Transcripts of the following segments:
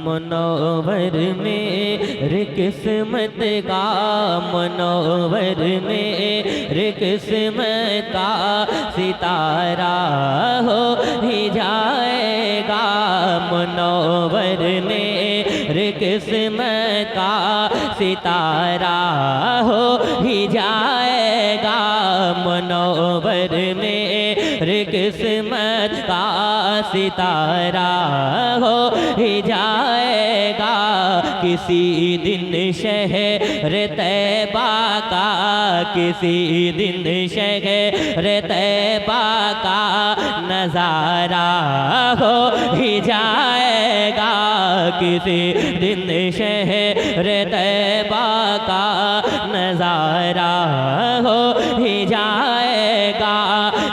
Manoeuvre मेरे किस्मत का, मनोवर मेरे किस्मत का सितारा हो ही जाएगा। मनोवर मेरे किस्मत का सितारा हो ही जाएगा। मनोवर मेरे किस्मत का सितारा हो ही जाएगा। किसी दिन शहर तैबा का, किसी दिन शहर तैबा का नज़ारा हो ही जाएगा। किसी दिन शहर तैबा का नज़ारा हो ही जाएगा।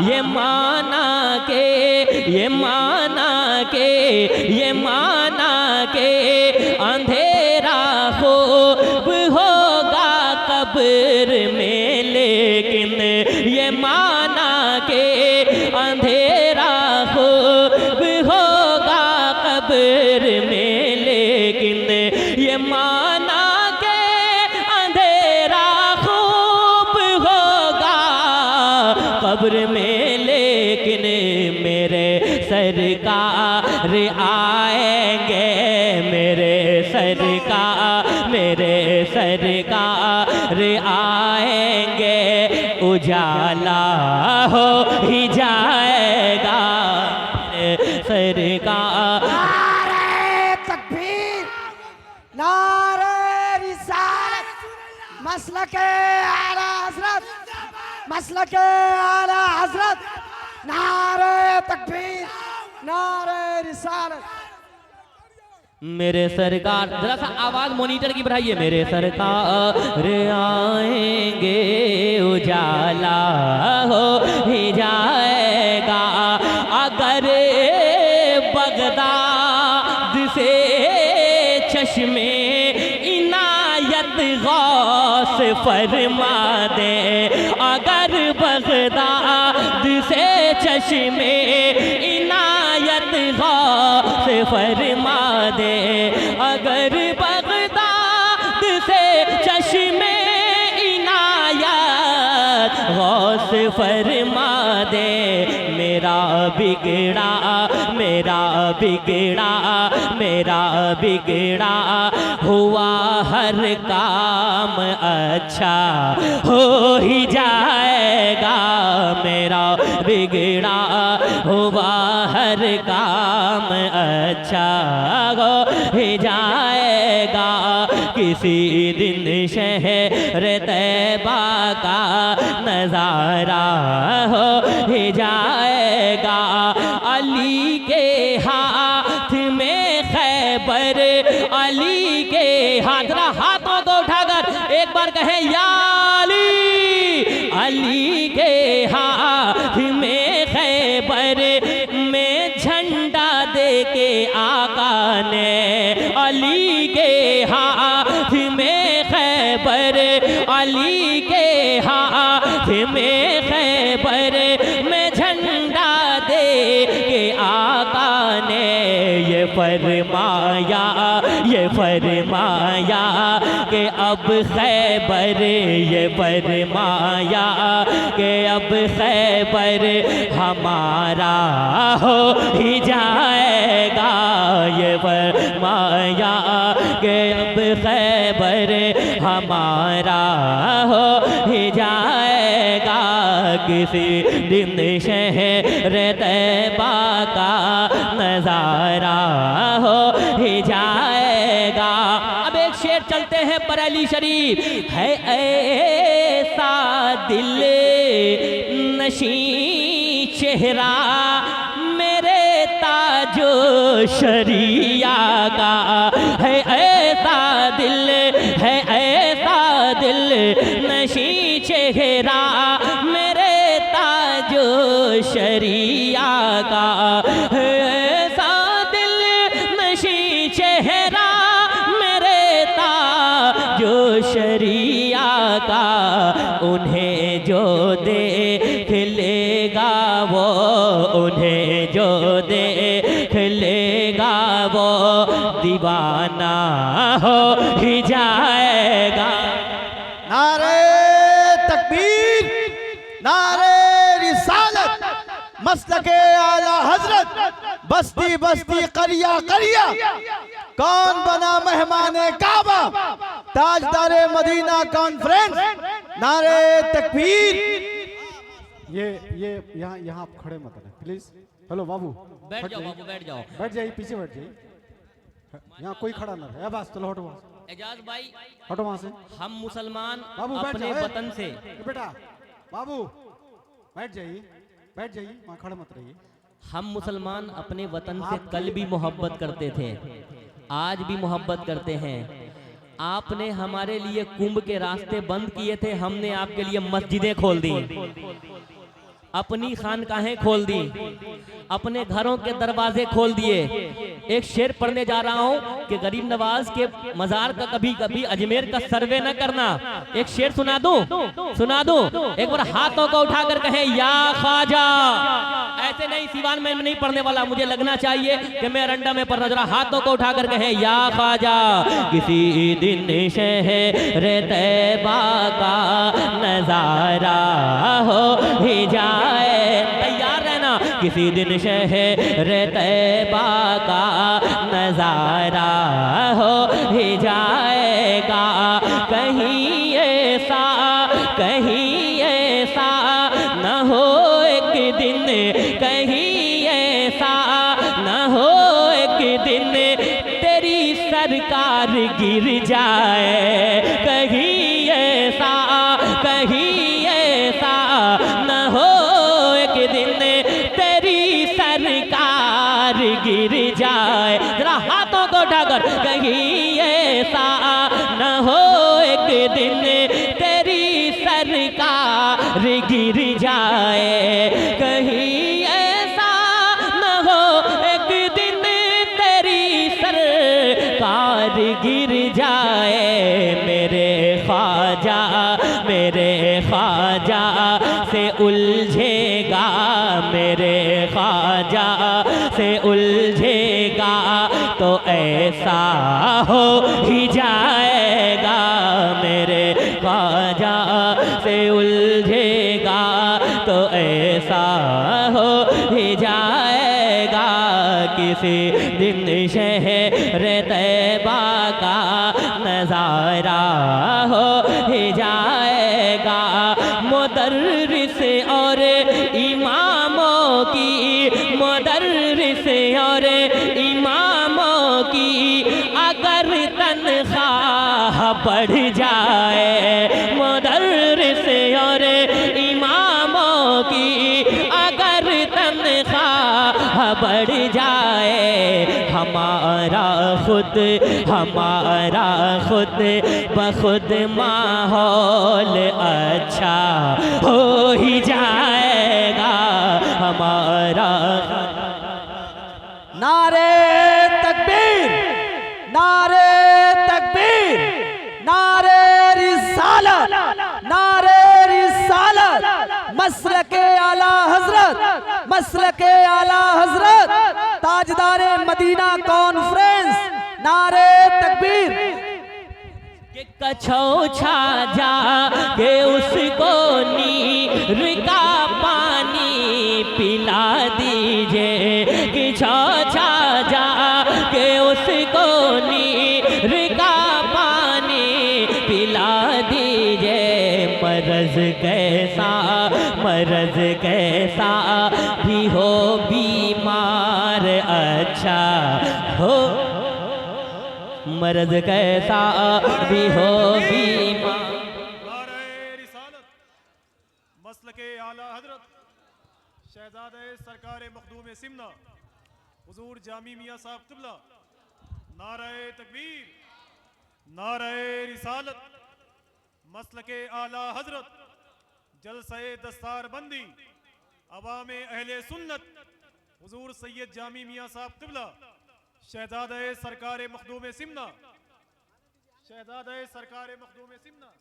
ये माना के, ये माना के, ये माना के अंधेरा खूब होगा कब्र में, लेकिन ये माना के अंधेरा खूब होगा कब्र में, लेकिन ये माना के अंधेरा खूब होगा कब्र में, लेकिन मेरे सरकार आएंगे, मेरे सरकार, मेरे सरकार आएंगे। उजाला हो ही जाएगा सरकार। नारे तकबीर, नारे रिसालत, मसलके आला हजरत, मसलके आला हजरत। नारे तकबीर, नारे रिसालत। मेरे सरकार, जरा सा आवाज मॉनिटर की बढ़ाइए। मेरे सरकार आएंगे, उजाला हो ही जाएगा। अगर बगदाद से चश्मे इनायत गौस फरमा दे, अगर बगदाद से चश्मे इनायत गौस फरमा दे, अगर बगदाद से चश्मे इनायत गौस फरमा दे। मेरा बिगड़ा, मेरा बिगड़ा, मेरा बिगड़ा हुआ हर काम अच्छा हो ही जाएगा। मेरा बिगड़ा हुआ हर काम अच्छा हो ही जाएगा। किसी दिन शहर तैबा का नज़ारा हो ही जाएगा। अली के हाथ में खैबर, अली के हाथ, जरा हाथों को उठाकर एक बार कहें या अली। अली के हाथ में खैबर में झंडा दे के आका ने, अली के हाथ में खैबर, अली के हाथ में खैबर में झंडा दे के आका ने ये फरमाया, ये फरमाया कि अब खैबर, ये फरमाया कि अब खैबर हमारा हो ही जाएगा। ये फरमाया कि अब खैबर हमारा हो ही जाएगा। किसी दिन शहर तैबा का नज़ारा हो ही जाएगा। अब एक शेर चलते हैं बरेली शरीफ। है ऐसा दिल नशी चेहरा मेरे ताजो शरिया का, है ऐसा दिल, है ऐसा दिल नशी चेहरा मेरे ताजो शरिया का, है ऐसा दिल नशी चेहरा मेरे ताजो शरिया का। उन्हें जो देख लेगा वो, उन्हें जो देख लेगा वो दीवाना हो ही जाएगा। नारे तकबीर, नारे रिसालत, मसलके आला हजरत, बस्ती बस्ती करिया करिया, कौन बना मेहमाने काबा, ताजदारे मदीना कॉन्फ्रेंस, नारे तकबीर। ये यहाँ यहाँ आप खड़े मत रहना प्लीज। हेलो बाबू, बैठ जाओ बाबू, बैठ जाओ। बैठ जाइए, पीछे बैठ जाइए, यहाँ कोई खड़ा ना रहे। बस चलो, हटो वहाँ से, एजाज भाई, हटो वहाँ से। हम मुसलमान बाबू बैठ अपने जाओ, वतन से, बेटा बाबू बैठ जाइए, बैठ जाइए, वहाँ खड़े मत रहिए। हम मुसलमान अपने वतन से कल भी मोहब्बत करते थे, आज भी मोहब्बत करते हैं। आपने हमारे लिए कुंभ के रास्ते बंद किए थे, हमने आपके लिए मस्जिदें खोल दी, अपनी खानकाहें खोल दी, अपने घरों के दरवाजे खोल दिए। एक शेर पढ़ने जा रहा हूं कि गरीब नवाज के मजार का कभी कभी अजमेर का सर्वे न करना। एक शेर सुना दूं, सुना दूं? एक बार हाथों को उठाकर कहें या ख्वाजा। ऐसे नहीं, सिवान में नहीं पढ़ने वाला, मुझे लगना चाहिए कि मैं रंडा में पढ़ रहा। हाथों को उठाकर कहें या ख्वाजा। किसी दिन शहर तैबा का नजारा हो ही जाए, तैयार रहना। किसी दिन शहर तैबा का नजारा हो ही जाएगा। कहीं ऐसा, कहीं ऐसा न हो एक दिन, कहीं ऐसा न हो एक दिन तेरी सरकार गिर जाए। कहीं ऐसा, कहीं ऐसा न हो एक दिन तेरी सरकार गिर जाए। जरा हाथों को उठाकर, कहीं ऐसा न हो एक दिन तेरी सरकार गिर जाए। कहीं ऐसा न हो एक दिन तेरी सरकार गिर जाए। मेरे ख्वाजा, मेरे ख्वाजा से उलझेगा, मेरे ख्वाजा से उलझेगा तो ऐसा हो ही जाएगा। मेरे ख्वाजा से उलझेगा तो ऐसा हो ही जाएगा। किसी दिन शहर तैबा का नजारा हो ही जाएगा। मुदर्रिस और इमामों की, मुदर्रिस और इमामों की अगर तनख्वाह बढ़ जाए, मुदर्रिस और इमामों की अगर तनख्वाह बढ़ जाए, हमारा खुद, हमारा खुद बखुद माहौल अच्छा हो ही जाएगा। हमारा नारे तकबीर, नारे तकबीर, नारे रिसालत, नारे रिसालत, मसलके आला हजरत, मसलके आला हजरत, ताजदारे मदीना कॉन्फ्रेंस, नारे तकबीर। कि कछो छा जा के उसको नीर का पानी पिला दीजिए। कि छो छा जा के उसको नीर का पानी पिला दीजिए। मरज कैसा, मरज कैसा भी हो बीमार अच्छा हो, मर्द कैसा भी हो बीमार। मसलके आला हजरत शहजादे सरकार मखदूम सिमना हुजूर जामी मियां साहब क़िबला, नारे तकबीर, नारे रिसालत, मसलके आला हजरत, जलसे दस्तार बंदी, अवामे अहले सुन्नत हुजूर सैयद जामी मियां साहब क़िबला, शहजादे सरकार मखदूम सिमना, शहजादे सरकार मखदूम सिमना।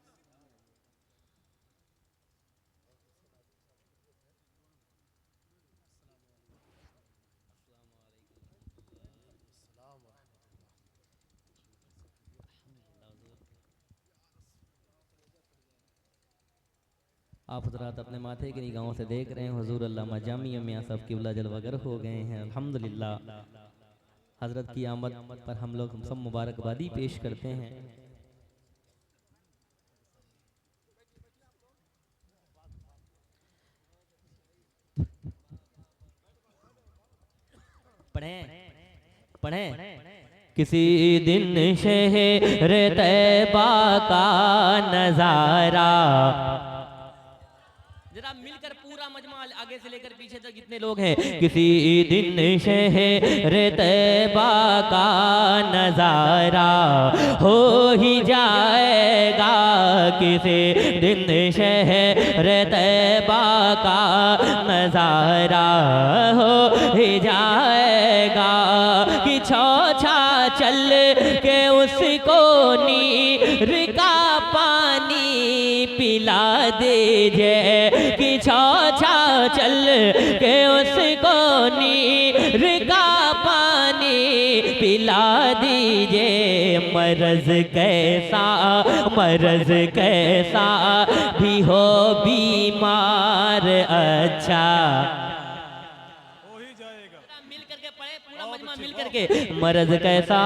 आप हजरात अपने माथे की निगाहों से देख रहे हैं हुजूर अल्लामा जामिया मियां साहब किबला जलवागर हो गए हैं। अल्हम्दुलिल्लाह हजरत की आमद पर हम लोग सब मुबारकबादी पेश करते हैं। पढ़ें किसी दिन शहर तैबा का नजारा, जरा मिलकर पूरा मजमा आगे से लेकर पीछे तक जितने लोग हैं। किसी दिन शहर तैबा का नजारा हो ही जाएगा, किसी दिन शहर तैबा का नजारा हो ही जाएगा, कि छौछा चल के उसको नीर का पानी पिला दीजिए, कि छौछा चल के उसको नीर का पानी पिला दीजिए। मरज कैसा भी हो बीमार अच्छा, हो ही जाएगा। मिल करके पढ़े पूरा मजमा मिल करके। मरज कैसा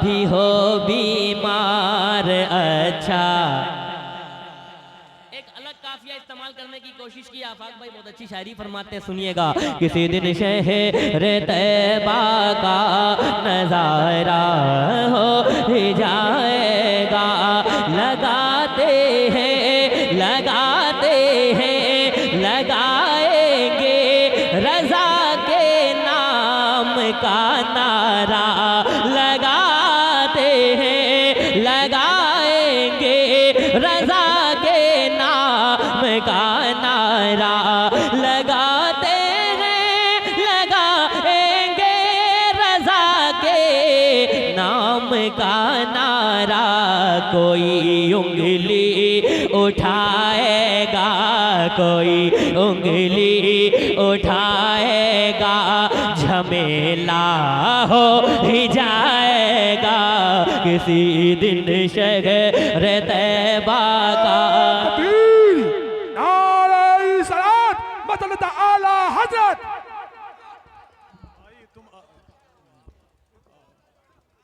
भी हो बीमार अच्छा। एक अलग काफिया इस्तेमाल करने की कोशिश की आफाक भाई, बहुत अच्छी शायरी फरमाते हैं, सुनिएगा। किसी दिन शहर तैबा का नजारा हो ही जाएगा, लगाते हैं लगाएंगे रजा के नाम का नारा, लगाते हैं लगाएंगे रजा के नाम का नारा, लगाते हैं लगाएंगे रजा के नाम का नारा। कोई उंगली उठाएगा, कोई उंगली उठाएगा, झमेला हो ही जाएगा, किसी दिन शहर तैबा का। नारे सलात मतलब आला हजरत। आइए तुम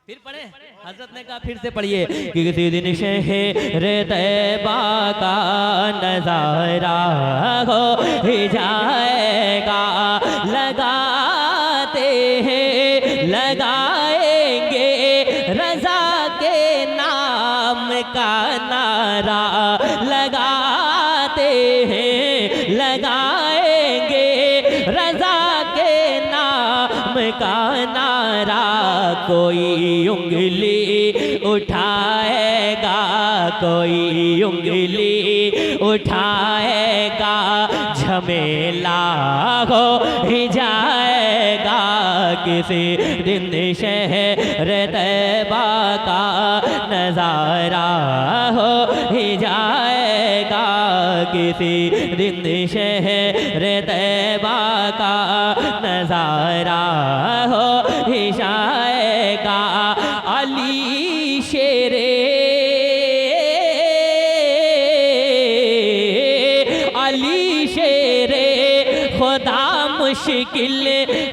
फिर पढ़े, हजरत ने कहा फिर से पढ़िए, कि किसी दिन शहर तैबा का नजारा हो ही जाएगा, लगाते हैं लगाएंगे रजा के नाम का नारा, लगाते हैं लगाएंगे रजा के नाम का नारा। कोई उंगली उठाएगा, कोई उंगली उठाएगा, झमेला हो ही जाएगा, किसी दिन शहर तैबा का नजारा हो ही जाएगा, किसी दिन शहर तैबा का नजारा हो ही जाएगा। अली शेरे खुदा मुश्किल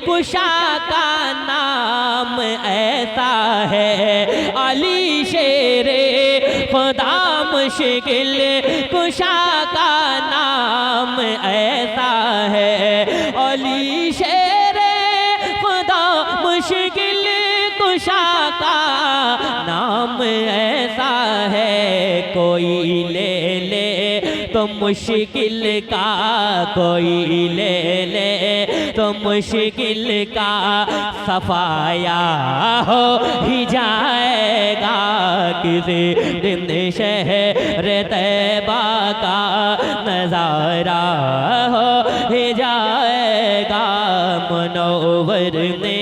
कुशा का नाम ऐसा है, अली शेरे खुदा मुश्किल कुशा का नाम ऐसा है, अली शेरे खुदा मुश्किल कुशा का नाम ऐसा है। कोई ले ले तो मुश्किल का, कोई ले ले तो मुश्किल का सफाया हो ही जाएगा, किसी दिन शहर तैबा का नजारा हो ही जाएगा। मनोवर ने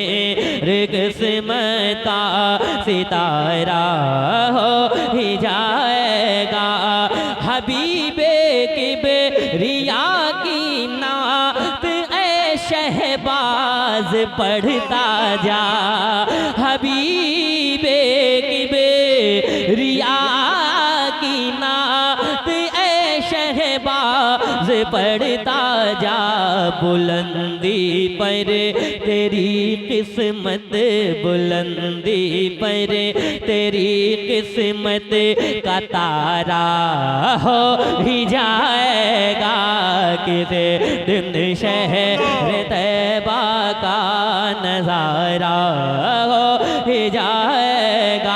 किस्मत का सितारा हो ही जाएगा, हबीबे किबरिया की नात ऐ शहबाज पढ़ता जा, हबीबे किबरिया की नात ऐ शहबाज पढ़ता जा बुलंदी पर तेरी किस्मत, बुलंदी पर तेरी किस्मत का तारा हो ही जाएगा। किसी दिन शहर तैबा का नजारा हो ही जाएगा।